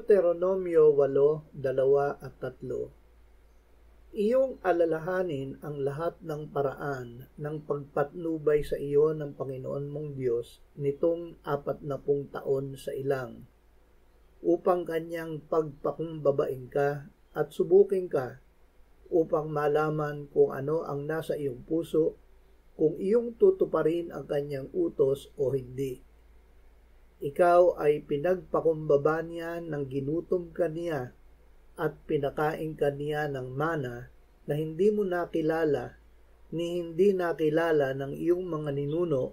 Deuteronomio 8:2-3. Iyong alalahanin ang lahat ng paraan ng pagpatnubay sa iyo ng Panginoon mong Diyos nitong 40 taon sa ilang, upang kanyang pagpakumbabain ka at subukin ka, upang malaman kung ano ang nasa iyong puso, kung iyong tutuparin ang kanyang utos o hindi. Ikaw ay pinagpakumbaba niya ng ginutom ka niya at pinakain ka niya ng mana na hindi mo nakilala ni hindi nakilala ng iyong mga ninuno,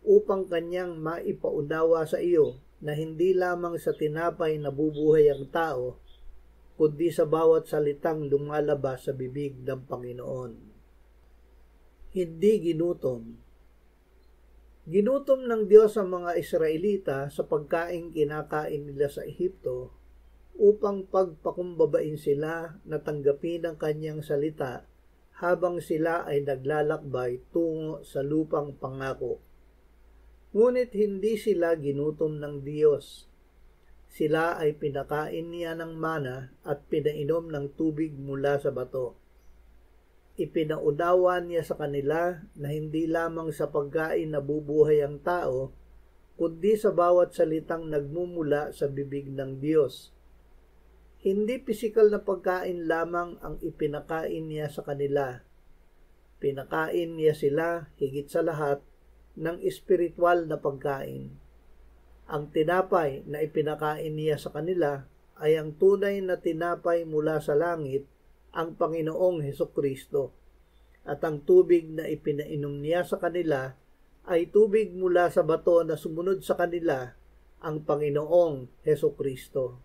upang kanyang maipaunawa sa iyo na hindi lamang sa tinapay nabubuhay ang tao, kundi sa bawat salitang lumalabas sa bibig ng Panginoon. Hindi ginutom. Ginutom ng Diyos ang mga Israelita sa pagkain kinakain nila sa Ehipto upang pagpakumbabain sila na tanggapin ang kanyang salita habang sila ay naglalakbay tungo sa lupang pangako. Ngunit hindi sila ginutom ng Diyos. Sila ay pinakain niya ng mana at pinainom ng tubig mula sa bato. Ipinaunawa niya sa kanila na hindi lamang sa pagkain nabubuhay ang tao, kundi sa bawat salitang nagmumula sa bibig ng Diyos. Hindi pisikal na pagkain lamang ang ipinakain niya sa kanila. Pinakain niya sila higit sa lahat ng espiritual na pagkain. Ang tinapay na ipinakain niya sa kanila ay ang tunay na tinapay mula sa langit, ang Panginoong Hesukristo. At ang tubig na ipinainom niya sa kanila ay tubig mula sa bato na sumunod sa kanila, ang Panginoong Hesukristo.